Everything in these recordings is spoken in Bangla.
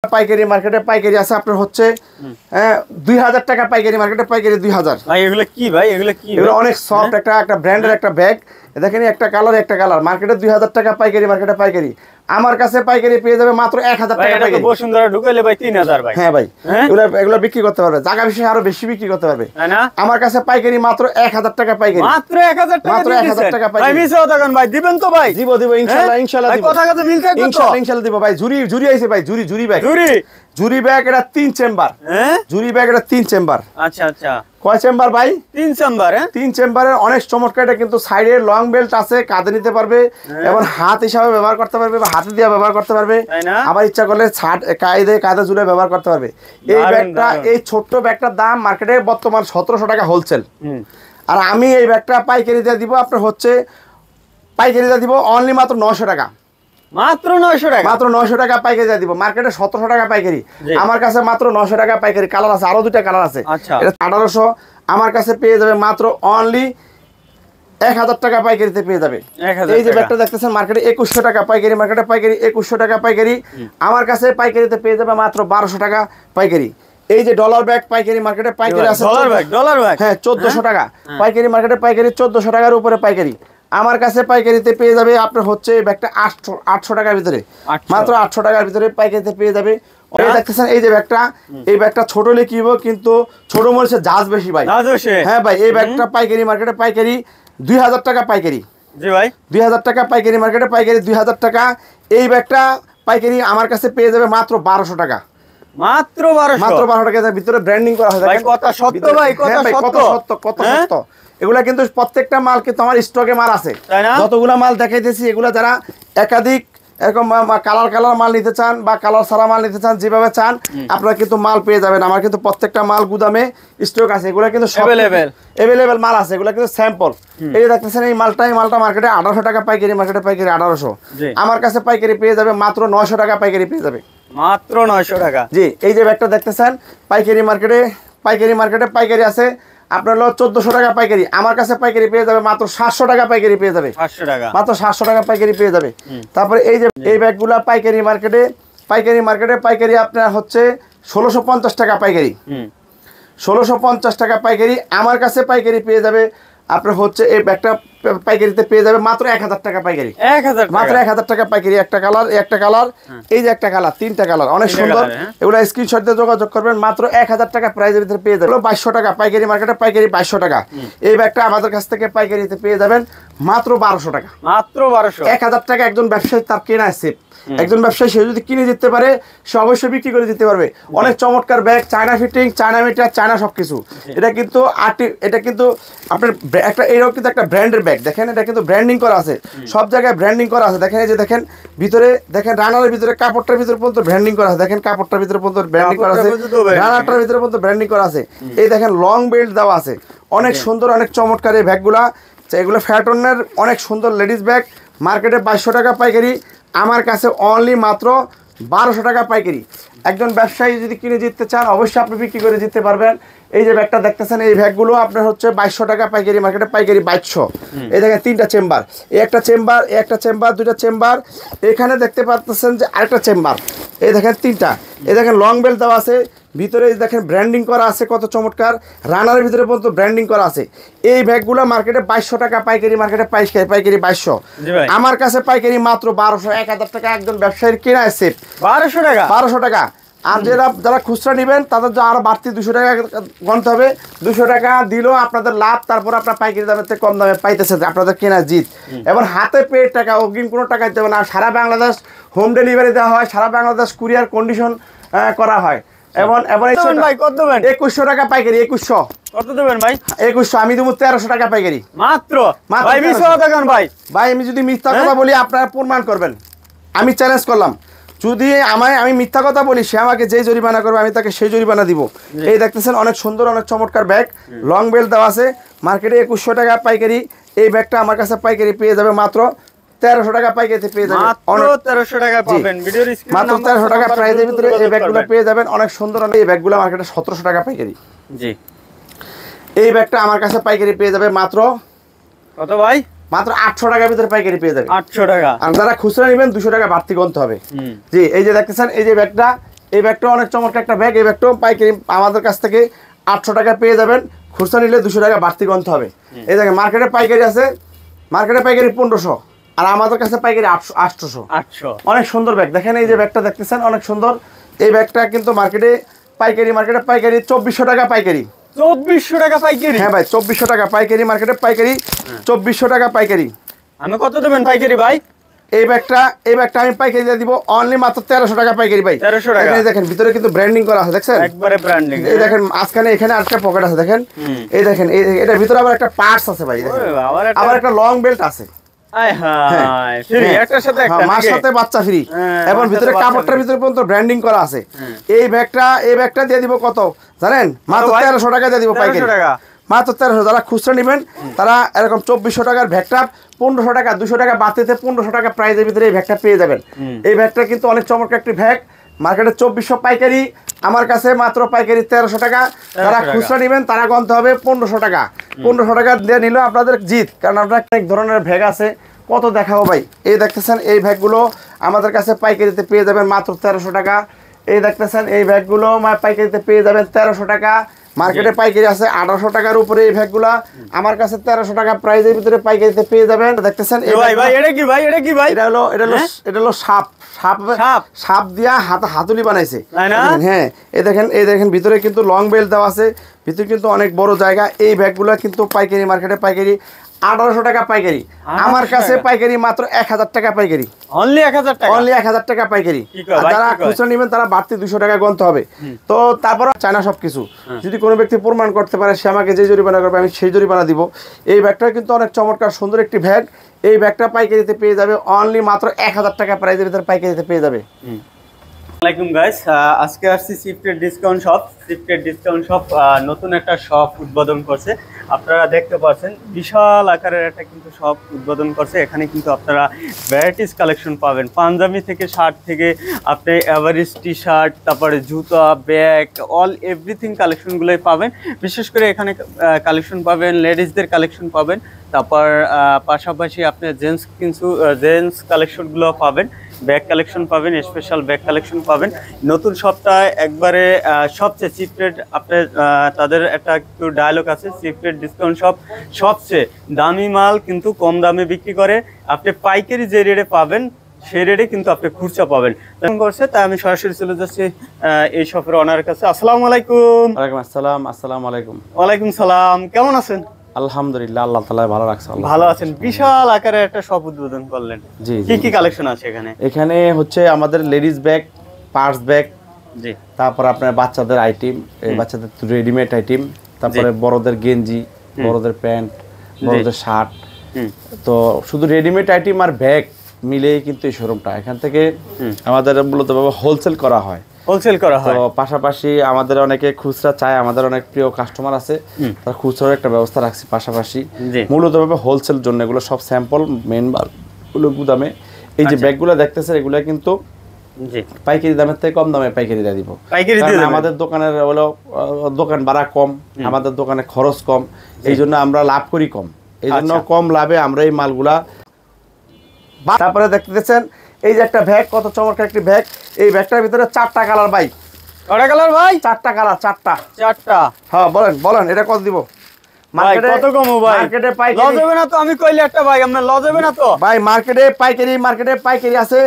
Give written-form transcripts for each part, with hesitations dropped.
পাইকারি মার্কেটে পাইকারি আছে আপনার হচ্ছে 2000 টাকা পাইকারি মার্কেটে পাইকারি 2000। ভাই এগুলো কি ভাই? এগুলো কি? এগুলো অনেক সফট একটা ব্র্যান্ডের একটা ব্যাগ। দেখেন একটা কালার মার্কেটে 2000 টাকা পাইকারি মার্কেটে পাইকারি। আমার কাছে পাইকারি পেয়ে যাবে মাত্র 1000 টাকা পাইকারি। বসুন্ধরা ঢুকাইলে ভাই 3000 ভাই। হ্যাঁ ভাই, এগুলো বিক্রি করতে পারবে, জায়গা বিশেষে আরো বেশি বিক্রি করতে পারবে। আমার কাছে পাইকারি মাত্র 1000 টাকা পাইকারি। মাত্র 1000 টাকা, মাত্র 1000 টাকা পাইকারি। ভাই মিছে কথা কোন ভাই, দিবেন তো ভাই? দিব ইনশাআল্লাহ দিব। কথা কথা মিল থাকবে তো? ইনশাআল্লাহ দিব ভাই। জুরি আইছে ভাই, জুরি ব্যাগ। জুরি ব্যাগ এটা 3 চেম্বার। জুরি ব্যাগ এটা 3 চেম্বার। আচ্ছা আচ্ছা, কয় চেম্বার ভাই? 3 চেম্বার। 3 চেম্বারের অনেক চমৎকার। এটা কিন্তু সাইডে লং বেল্ট আছে, কাঁধে নিতে পারবে এবং হাত হিসাবে ব্যবহার করতে পারবে বা হাতে দিয়ে ব্যবহার করতে পারবে। আবার ইচ্ছা করলে কাঁধে ঝুলে ব্যবহার করতে পারবে। এই ব্যাগটা, এই ছোট্ট ব্যাগটার দাম মার্কেটে বর্তমান 1700 টাকা হোলসেল। আর আমি এই ব্যাগটা পাইকারি দিয়ে দিব আপনার হচ্ছে, পাইকারি দিয়ে দিব অনলি মাত্র 900 টাকা। মাত্র 900 টাকা? মাত্র 900 টাকা পাইকারি দিয়ে দিব। মার্কেটে 1700 টাকা পাইকারি, আমার কাছে মাত্র 900 টাকা পাইকারি। কালার আছে, আরো 2টা কালার আছে। এটা 1800, আমার কাছে পেয়ে যাবে মাত্র অনলি 1000 টাকা পাইকারিতে পেয়ে যাবে। এই যে ব্যাগটা দেখতেছেন মার্কেটে 2100 টাকা পাইকারি, মার্কেটে পাইকারি 2100 টাকা পাইকারি। আমার কাছে পাইকারিতে পেয়ে যাবে মাত্র 1200 টাকা পাইকারি। এই যে ডলার ব্যাগ পাইকারি মার্কেটে পাইকারি আছে, ডলার ব্যাগ হ্যাঁ 1400 টাকা পাইকারি, মার্কেটে পাইকারি 1400 টাকার উপরে পাইকারি। আমার কাছে পাইকারিতে পেয়ে যাবে আপনার হচ্ছে এই ব্যাগটা 800 টাকার ভিতরে, মাত্র 800 টাকার ভিতরে পাইকারিতে পেয়ে যাবে। এই দেখতেছেন এই যে ব্যাগটা, এই ব্যাগটা ছোট হলে কি হবে, কিন্তু ছোট মরিচের জাজ বেশি ভাই। হ্যাঁ ভাই, এই ব্যাগটা পাইকারি মার্কেটে পাইকারি 2000 টাকা পাইকারি। জি ভাই, 2000 টাকা পাইকারি মার্কেটে পাইকারি 2000 টাকা। এই ব্যাগটা পাইকারি আমার কাছে পেয়ে যাবে মাত্র 1200 টাকা। মাত্র 1200 টাকার ভিতরে ব্র্যান্ডিং করা হয়। ভাই কথা সত্য ভাই, কথা সত্য। এগুলা কিন্তু প্রত্যেকটা মাল কিন্তু আমার স্টকে মাল আছে। যতগুলা মাল দেখাইতেছি এগুলা যারা একাধিক এরকম কালার মাল নিতে চান বা কালার ছাড়া মাল নিতে চান, যেভাবে চান আপনারা কিন্তু মাল পেয়ে যাবেন। আমার কিন্তু প্রত্যেকটা মাল গুদামে স্টক আছে। এগুলা কিন্তু অ্যাভেলেবেল মাল আছে, এগুলা কিন্তু স্যাম্পল। এই যে দেখতেছেন এই মালটা মার্কেটে 1800 টাকা পাইকারি, মার্কেটে পাইকারি 1800। আমার কাছে পাইকারি পেয়ে যাবে মাত্র 900 টাকা পাইকারি পেয়ে যাবে, মাত্র 900 টাকা। জি, এই যে ব্যাগটা দেখতেছেন পাইকারি মার্কেটে পাইকারি আছে আপনার হলো 1400 টাকা পাইকারি। আমার কাছে পাইকারি পেয়ে যাবে মাত্র 700 টাকা পাইকারি পেয়ে যাবে, 700 টাকা, মাত্র 700 টাকা পাইকারি পেয়ে যাবে। তারপরে এই যে এই ব্যাগগুলা পাইকারি মার্কেটে পাইকারি আপনার হচ্ছে 1650 টাকা পাইকারি, 1650 টাকা পাইকারি। আমার কাছে পাইকারি পেয়ে যাবে আপনার হচ্ছে এই ব্যাগটা পাইকারিতে পেয়ে যাবে মাত্র 1000 টাকা পাইকারি, মাত্র 1000 টাকা পাইকারি। একটা কালার এই যে একটা কালার, 3টা কালার অনেক সুন্দর। এগুলো স্ক্রিনশট দিয়ে যোগাযোগ করবেন, মাত্র 1000 টাকা প্রাইসের ভিতরে পেয়ে যাবেন। 2200 টাকা পাইকারি মার্কেটে পাইকারি 2200 টাকা। এই ব্যাগটা আমাদের কাছ থেকে পাইকারিতে পেয়ে যাবেন মাত্র 1200 টাকা, মাত্র 1200। 1000 টাকা একজন ব্যবসায়ী তার কেনা সেফ। একজন ব্যবসায়ী সে যদি কিনে দিতে পারে সে অবশ্যই বিক্রি করে দিতে পারবে। অনেক চমৎকার bag, China fitting, China metre, China সবকিছু। এটা কিন্তু আপনার একটা এরকম কিন্তু একটা ব্র্যান্ডের ব্যাগ। দেখেন এটা কিন্তু ব্র্যান্ডিং করা আছে, সব জায়গায় ব্র্যান্ডিং করা আছে। দেখেন এই যে দেখেন ভিতরে, দেখেন রানারের ভিতরে, কাপড়টার ভিতরে পর্যন্ত ব্র্যান্ডিং করা আছে। দেখেন কাপড়টার ভিতরে পর্যন্ত ব্র্যান্ডিং করা আছে, রানারটার ভিতরে পর্যন্ত ব্র্যান্ডিং করা আছে। এই দেখেন লং বেল্ট দেওয়া আছে, অনেক সুন্দর, অনেক চমৎকার এই ব্যাগগুলা। এগুলো ফ্যাটনের অনেক সুন্দর লেডিস ব্যাগ। মার্কেটে 2200 টাকা পাইকারি, আমার কাছে অনলি মাত্র 1200 টাকা পাইকারি। একজন ব্যবসায়ী যদি কিনে জিততে চান অবশ্যই আপনি বিক্রি করে দিতে পারবেন। এই যে ব্যাগটা দেখতেছেন এই ব্যাগগুলো আপনার হচ্ছে 2200 টাকা পাইকারি, মার্কেটে পাইকারি 2200। এই দেখেন 3টা চেম্বার, একটা চেম্বার 2টা চেম্বার। এখানে দেখতে পাচ্ছেন যে আরেকটা চেম্বার, এই দেখেন 3টা। এই দেখেন লং বেল্ট দেওয়া আছে, ভিতরে দেখেন ব্র্যান্ডিং করা আছে, কত চমৎকার। রানারের ভিতরে পর্যন্ত ব্র্যান্ডিং করা আছে। এই ব্যাগগুলো মার্কেটে 2200 টাকা পাইকারি, মার্কেটে পাইকারি 2200। আমার কাছে পাইকারি মাত্র 1200। 1000 টাকা একজন ব্যবসায়ীর কেনা আছে 1200 টাকা। আর যারা খুচরা নেবেন তাদের আরো বাড়তি 200 টাকা গণতে হবে। 200 টাকা দিলেও আপনাদের লাভ, তারপর আপনার পাইকারি দামের থেকে কম দামে পাইতেছে, আপনাদের কেনা জিত। এবং হাতে পেয়ে টাকা, অগ্রিম কোনো টাকা দিতে হবে না। সারা বাংলাদেশ হোম ডেলিভারি দেওয়া হয়, সারা বাংলাদেশ কুরিয়ার কন্ডিশন করা হয়। এবং 2100 টাকা পাইকারি, 2100। কত দেবেন ভাই? 2100। আমি দেবো 1300 টাকা পাইকারি, মাত্র। ভাই আমি যদি মিথ্যা কথা বলি আপনারা প্রমাণ করবেন, আমি চ্যালেঞ্জ করলাম। যদি আমি মিথ্যা কথা বলি সে আমাকে যেই জরিমানা করবে আমি তাকে সেই জরিমানা দিব। এই দেখতেছেন অনেক সুন্দর, অনেক চমৎকার ব্যাগ, লং বেল্ট দেওয়া আছে। মার্কেটে 2100 টাকা পাইকারি। এই ব্যাগটা আমার কাছে পাইকারি পেয়ে যাবে মাত্র 1300 টাকা পাইকারিতে পেয়ে যাবেন, মাত্র 1300 টাকা পাবেন। ভিডিওর স্ক্রিনে মাত্র 1300 টাকা প্রাইসের ভিতরে এই ব্যাগগুলো পেয়ে যাবেন, অনেক সুন্দর। এই ব্যাগগুলো মার্কেটে 1700 টাকা পাইকারি। জি, এই ব্যাগটা আমার কাছে পাইকারি পেয়ে যাবে মাত্র কত ভাই? মাত্র 800 টাকার ভিতরে পাইকারি পেয়ে যাবে, 800 টাকা। আর যারা খুচরা নেবেন 200 টাকা বাড়তি গুনতে হবে। জি, এই যে দেখতেছেন এই যে ব্যাগটা, এই ব্যাগটা অনেক চমৎকার একটা ব্যাগ। এই ব্যাগটাও পাইকারি আমাদের কাছ থেকে 800 টাকা পেয়ে যাবেন, খুচরা নিলে 200 টাকা বাড়তি গন্তে হবে। এই দেখেন মার্কেটে পাইকারি আছে, মার্কেটে পাইকারি 1500 আর আমাদের কাছে পাইকারি 800। অনেক সুন্দর ব্যাগ। দেখেন এই যে ব্যাগটা দেখতেছেন অনেক সুন্দর। এই ব্যাগটা কিন্তু মার্কেটে পাইকারি 2400 টাকা পাইকারি। 2400 টাকা পাইকারি? হ্যাঁ ভাই 2400 টাকা পাইকারি, মার্কেটে পাইকারি 2400 টাকা পাইকারি। আমি কত দেবেন পাইকারি ভাই? এই ব্যাগটা আমি পাইকারি দিয়ে দিব অনলি মাত্র 1300 টাকা পাইকারি ভাই। 1300 টাকা। এখানে দেখেন ভিতরে কিন্তু ব্র্যান্ডিং করা আছে, দেখছেন একবারে ব্র্যান্ডিং। এই দেখেন মাঝখানে এখানে আরেকটা পকেট আছে দেখেন। এই দেখেন এটার ভিতরে আবার একটা পার্টস আছে ভাই, দেখেন আবার একটা লং বেল্ট আছে। আয় হায়, ফ্রি একটার সাথে একটা, মার সাথে বাচ্চা ফ্রি। এবং ভিতরে কাপড়টার ভিতরে পর্যন্ত ব্র্যান্ডিং করা আছে। এই ব্যাগটা দিয়ে দিব কত জানেন? মাত্র 1300 টাকা দিয়ে দিব পাইকারি, মাত্র 1300। যারা খুচরা নেবেন তারা এরকম 2400 টাকার ব্যাগটা 1500 টাকা 200 টাকা বাড়তিতে 1500 টাকা প্রাইজের ভিতরে এই ব্যাগটা পেয়ে যাবেন। এই ব্যাগটা কিন্তু অনেক চমৎকার একটি ব্যাগ, মার্কেটে 2400 পাইকারি, আমার কাছে মাত্র পাইকারি 1300 টাকা। যারা খুচরা নেবেন তারা গন্তে হবে 1500 টাকা। 1500 টাকা দিয়ে নিলেও আপনাদের জিত, কারণ আপনার অনেক ধরনের ব্যাগ আছে, কত দেখাবো ভাই। এই দেখতেছেন এই ব্যাগগুলো আমাদের কাছে পাইকারিতে পেয়ে যাবেন মাত্র 1300 টাকা। এই দেখতেছেন এই ব্যাগগুলো পাইকারিতে পেয়ে যাবেন 1300 টাকা। মার্কেটে পাইকারি আছে 1800 টাকার উপরে। এই ব্যাগগুলো আমার কাছে 1300 টাকা প্রাইজের ভিতরে পাইকারিতে পেয়ে যাবেন। দেখতেছেন এই ভাই এটা কি ভাই? এটা হলো সাপ দিয়া হাতুলি বানাইছে। হ্যাঁ এই দেখেন ভিতরে কিন্তু লং বেল্ট দেওয়া আছে, ভিতরে কিন্তু অনেক বড় জায়গা। এই ব্যাগগুলো কিন্তু পাইকারি, মার্কেটে পাইকারি 1800 টাকা পাইকারি, আমার কাছে পাইকারি মাত্র 1000 টাকা পাইকারি। অনলি 1000 টাকা? অনলি 1000 টাকা পাইকারি। যারা খুচরা নেবেন তারা বাড়তি 200 টাকা গন্তে হবে। তো তারপর চায়না সবকিছু, যদি কোনো ব্যক্তি প্রমাণ করতে পারে সে আমাকে যে জরিমানা করবে আমি সেই জরিমানা দিব। এই ব্যাগটা কিন্তু অনেক চমৎকার সুন্দর একটি ব্যাগ। এই ব্যাগটা পাইকারিতে পেয়ে যাবে অনলি মাত্র 1000 টাকা প্রাইজের ভিতরে পাইকারিতে পেয়ে যাবে। আসসালামু আলাইকুম গাইস, আজকে আসছি shifted discount shop. Shifted discount shop নতুন একটা শপ উদ্বোধন করছে। আপনারা দেখতে পাচ্ছেন বিশাল আকারের একটা কিন্তু শপ উদ্বোধন করছে। এখানে কিন্তু আপনারা ভ্যারাইটিস কালেকশন পাবেন, পাঞ্জাবি থেকে শার্ট থেকে আপনি এভারেজ টি শার্ট, তারপরে জুতা, ব্যাগ, অল এভরিথিং কালেকশনগুলোই পাবেন। বিশেষ করে এখানে কালেকশন পাবেন, লেডিসদের কালেকশন পাবেন, তারপর পাশাপাশি আপনি জেন্টস কালেকশনগুলো পাবেন, ব্যাগ কালেকশন পাবেন, স্পেশাল ব্যাগ কালেকশন পাবেন। নতুন সপ্তাহে একবারে সবচেয়ে চিপরেট, আপনার তাদের একটা একটু ডায়লগ আছে, চিপরেট ডিসকাউন্ট শপ সবচেয়ে দামি মাল কিন্তু কম দামে বিক্রি করে। আপনি পাইকারি যে রেটে পাবেন সেই রেটে কিন্তু আপনি খুচরা পাবেন। করছে তাই আমি সরাসরি চলে যাচ্ছি এই শপের ওনারের কাছে। আসসালামু আলাইকুম। ওয়ালাইকুম আসসালাম। আসসালামু আলাইকুম। ওয়ালাইকুম সালাম, কেমন আছেন? আলহামদুলিল্লাহ, আল্লাহ তাআলা ভালো রাখছে। ভালো আছেন? বিশাল আকারের একটা শপ উদ্বোধন করলেন। জি। কি কালেকশন আছে এখানে? এখানে হচ্ছে আমাদের লেডিস ব্যাগ, পার্স ব্যাগ, জি, তারপর আপনার বাচ্চাদের আইটেম, বাচ্চাদের রেডিমেড আইটেম, তারপরে বড়দের গেঞ্জি, বড়দের প্যান্ট, বড়দের শার্ট। তো শুধু রেডিমেড আইটেম আর ব্যাগ মিলেই কিন্তু এই শোরুমটা। এখান থেকে আমাদের মূলত হোলসেল করা হয়। তো পাশাপাশি আমাদের অনেকে খুচরা চায়, আমাদের অনেক প্রিয় কাস্টমার আছে, তার খুচরার একটা ব্যবস্থা রাখছি পাশাপাশি। মূলত হোলসেল জন্য এগুলো সব স্যাম্পল মেন মালগুলো গুদামে। এই যে ব্যাগগুলো দেখতেছেন এগুলো কিন্তু পাইকারি দামের থেকে কম দামে পাইকারি দিয়ে দিব। আমাদের দোকানের হলো দোকান ভাড়া কম, আমাদের দোকানে খরচ কম, এই জন্য আমরা লাভ করি কম, এই জন্য কম লাভে আমরা এই মালগুলা। তারপরে দেখতেছেন এই যে একটা ব্যাগ, কত চমৎকার একটি ব্যাগ। এই ব্যাগটার ভিতরে 4টা কালার ভাই। কয়টা কালার ভাই? 4টা কালার। 4টা? হ্যাঁ বলেন এটা কত দিব? মার্কেটে কত কম ভাই? মার্কেটে পাইকারি লজ হবে না তো? আমি কইলে একটা ভাই, আমরা লজ হবে না তো ভাই? মার্কেটে পাইকারি আছে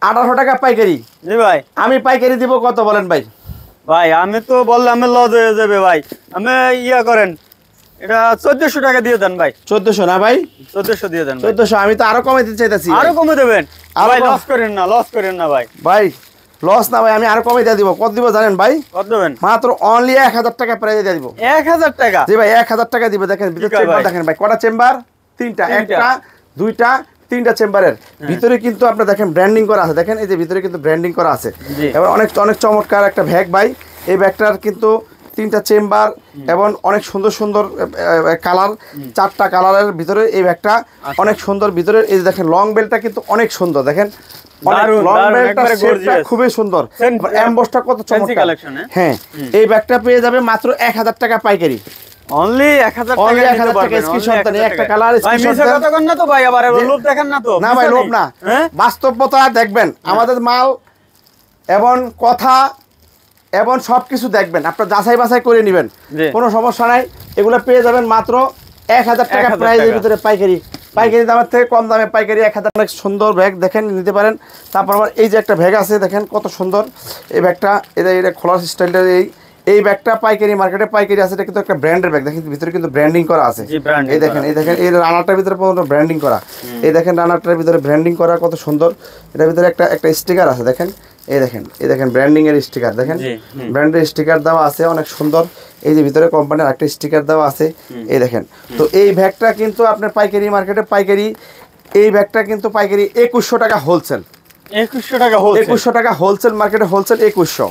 1800 টাকা পাইকারি। জি ভাই। আমি পাইকারি দিব কত বলেন ভাই? ভাই আমি তো বললাম আমি লজ হয়ে যাবে ভাই, আমি করেন এটা 1400 টাকা দিয়ে দেন ভাই। 1400 না ভাই? 1400 দিয়ে দেন। 1400? আমি তো আরো কমে দিতে চাইতাছি। আরো কমে দেবেন ভাই? লস করেন না ভাই। ভাই লস না ভাই, আমি আরো কমে দিয়ে দিব। কত দিব জানেন ভাই? কত দেবেন? মাত্র অনলি 1000 টাকা প্রাইস দিয়ে দিব। 1000 টাকা? জি ভাই 1000 টাকা দিব। দেখেন ভিতরে চেম্বার দেখেন ভাই, কটা চেম্বার? 3টা। 1টা 2টা 3টা চেম্বারের ভিতরে কিন্তু আপনি দেখেন ব্র্যান্ডিং করা আছে। দেখেন এই যে ভিতরে কিন্তু ব্র্যান্ডিং করা আছে। এবার অনেক চমৎকার একটা ব্যাগ ভাই। এই ব্যাগটার কিন্তু 3টা চেম্বার এবং অনেক সুন্দর কালার, 4টা কালারের ভিতরে এই ব্যাগটা অনেক সুন্দর। ভিতরে এই যে দেখেন লং বেল্টটা কিন্তু অনেক সুন্দর। দেখেন খুবই সুন্দর, এমবসটা কত চমৎকার। হ্যাঁ, এই ব্যাগটা পেয়ে যাবে মাত্র 1000 টাকা পাইকারি। অনলি 1000 টাকা। স্ক্রিনশট দেন, একটা কালার স্ক্রিনশট দেন না তো ভাই, আবার লোভ দেখান না তো। না ভাই লোভ না, বাস্তবতা দেখবেন। আমাদের মাল এবং কথা এবং সবকিছু দেখবেন, আপনার যাচাই বাছাই করে নেবেন, জি। কোনো সমস্যা নাই। এগুলো পেয়ে যাবেন মাত্র 1000 টাকা 1000 প্রাইজের টাকা। ভিতরে পাইকারি, পাইকারি দামের থেকে কম দামে পাইকারি 1000। অনেক সুন্দর ব্যাগ দেখেন, নিতে পারেন। তারপর আবার এই যে একটা ব্যাগ আছে দেখেন কত সুন্দর এই ব্যাগটা, এটা খোলার স্টাইলটা এই ব্যাগটা পাইকারি মার্কেটে পাইকারি আছে। এটা কিন্তু একটা ব্র্যান্ডের ব্যাগ, দেখেন ভিতরে কিন্তু ব্র্যান্ডিং করা আছে। জি, branding এই দেখেন, এই দেখেন এই রানারটার ভিতরে পর্যন্ত ব্র্যান্ডিং করা। এই দেখেন রানারটার ভিতরে ব্র্যান্ডিং করা কত সুন্দর। এটার ভিতরে একটা স্টিকার আছে দেখেন, এই দেখেন ব্র্যান্ডিং এর স্টিকার দেখেন, জি, ব্র্যান্ডের স্টিকার দেওয়া আছে অনেক সুন্দর। এই যে ভিতরে কোম্পানির একটা স্টিকার দেওয়া আছে, এই দেখেন। তো এই ব্যাগটা কিন্তু আপনার পাইকারি মার্কেটে পাইকারি, এই ব্যাগটা কিন্তু পাইকারি 2100 টাকা হোলসেল, 2100 টাকা হোলসেল। 2100 টাকা হোলসেল মার্কেটে, হোলসেল 2100।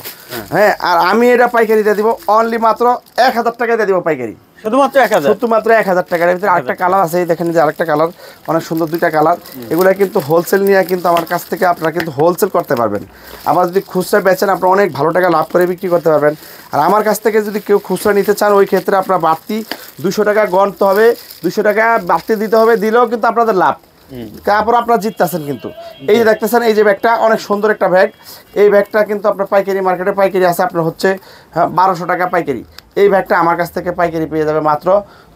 হ্যাঁ, আর আমি এটা পাইকারি দিয়ে দিব অনলি মাত্র 1000 টাকা দিয়ে দিব পাইকারি, শুধুমাত্র 1000। শুধুমাত্র 1000 টাকার ভিতরে। আরেকটা কালার আছে, এই দেখেন যে আরেকটা কালার অনেক সুন্দর, দুইটা কালার। এগুলা কিন্তু হোলসেল নিয়ে কিন্তু আমার কাছ থেকে আপনারা কিন্তু হোলসেল করতে পারবেন। আবার যদি খুচরা বেচেন আপনারা অনেক ভালো টাকা লাভ করে বিক্রি করতে পারবেন। আর আমার কাছ থেকে যদি কেউ খুচরা নিতে চান, ওই ক্ষেত্রে আপনার বাড়তি 200 টাকা গণতে হবে, 200 টাকা বাড়তি দিতে হবে, দিলেও কিন্তু আপনাদের লাভ। তারপর আপনারা জিততেছেন কিন্তু। এই যে দেখতেছেন এই যে ব্যাগটা অনেক সুন্দর একটা ব্যাগ, এই ব্যাগটা কিন্তু আপনার পাইকারি মার্কেটে পাইকারি আছে আপনার হচ্ছে 1200 টাকা পাইকারি। এই ব্যাগটা আমার কাছ থেকে পাইকারি পেয়ে যাবে মাত্র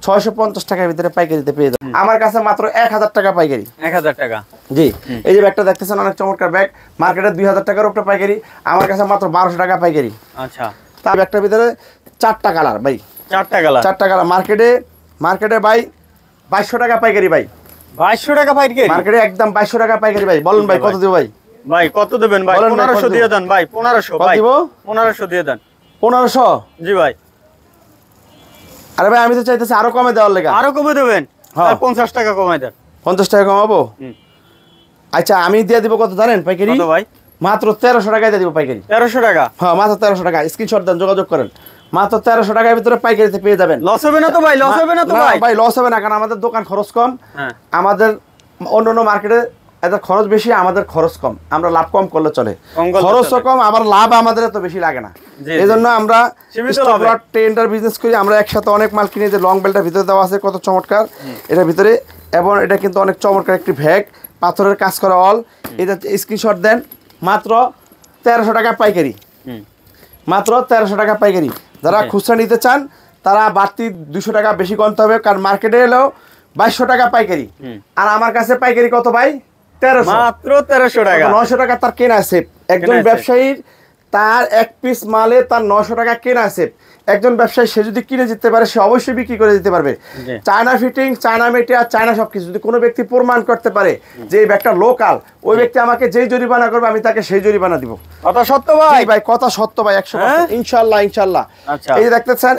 650 টাকার ভিতরে পাইকারিতে পেয়ে যাবে আমার কাছে মাত্র 1000 টাকা পাইকারি। 1000 টাকা। জি, এই যে ব্যাগটা দেখতেছেন অনেক চমৎকার ব্যাগ, মার্কেটে 2000 টাকার উপরে পাইকারি, আমার কাছে মাত্র 1200 টাকা পাইকারি। আচ্ছা, তার ব্যাগটার ভিতরে 4টা কালার ভাই, 4টা কালার। 4টা কালার। মার্কেটে ভাই 2200 টাকা পাইকারি ভাই, 2200 টাকা পাইকারি মার্কেটে একদম 2200 টাকা পাইকারি ভাই। বলুন ভাই কত দিব ভাই? ভাই কত দেবেন ভাই? বলেন ভাই, 1500 কত দিয়ে দিব? দেন ভাই, 1500 কত ভাই, দিব? 1500 দিয়ে দেন। 1500? জি ভাই। আরে ভাই আমি তো চাইতেছি আরো কমে দেওয়ার লেগে। আরো কমে দেবেন? হ্যাঁ। আর 50 টাকা কমাই দেন। 50 টাকা কমাবো? হুম। আচ্ছা, আমি দিয়ে দিব কত জানেন পাইকারি? কত ভাই? মাত্র 1300 টাকায় দিয়ে দিব পাইকারি। 1300 টাকা? হ্যাঁ, মাত্র 1300 টাকা। স্ক্রিনশট দেন, যোগাযোগ করেন। মাত্র 1300 টাকার ভিতরে পাইকারিতে পেয়ে যাবেন। লস হবে না তো ভাই? লস হবে না তো ভাই? ভাই লস হবে না, কারণ আমাদের দোকান খরচ কম। হ্যাঁ। আমাদের অন্যান্য মার্কেটে এদের খরচ বেশি, আমাদের খরচ কম, আমরা লাভ কম করলে চলে। কম করলে খরচও চলে। কম, আবার লাভ আমাদের এত বেশি লাগে না। জি, এই জন্য আমরা সীমিত স্টক লাভে। লট টেন্ডার বিজনেস করি। আমরা একসাথে অনেক মাল কিনে, যে লং বেলটার ভিতরে দেওয়া আছে কত চমৎকার এটার ভিতরে। এবং এটা কিন্তু অনেক চমৎকার একটি ব্যাগ, পাথরের কাজ করা অল। এটা স্ক্রিনশট দেন, মাত্র 1300 টাকা পাইকারি, হুম। মাত্র 1300 টাকা পাইকারি। যারা Okay. খুচরা নিতে চান তারা বাড়তি 200 টাকা বেশি গণতে হবে, কারণ মার্কেটে এলেও 2200 টাকা পাইকারি। আর আমার কাছে পাইকারি কত ভাই? 1300। মাত্র 1300 টাকা। 900 টাকা তার কেনা আছে। একজন কেনা আছে। ব্যবসায়ীর তার এক পিস মালে তার 900 টাকা কেনা আছে। একজন ব্যবসায়ী সে যদি কিনে দিতে পারে, সে অবশ্যই বিক্রি করে দিতে পারবে। জি। China fitting, China material, China সবকিছু। যদি কোনো ব্যক্তি প্রমাণ করতে পারে যে এই ব্যাগটা লোকাল, ওই ব্যক্তি আমাকে যেই জরিমানা করবে আমি তাকে সেই জরিমানা দিব। কথা সত্য ভাই? ভাই কথা সত্য ভাই, 100%। হ্যাঁ? ইনশাআল্লাহ, ইনশাআল্লাহ। আচ্ছা। এই যে দেখতেছেন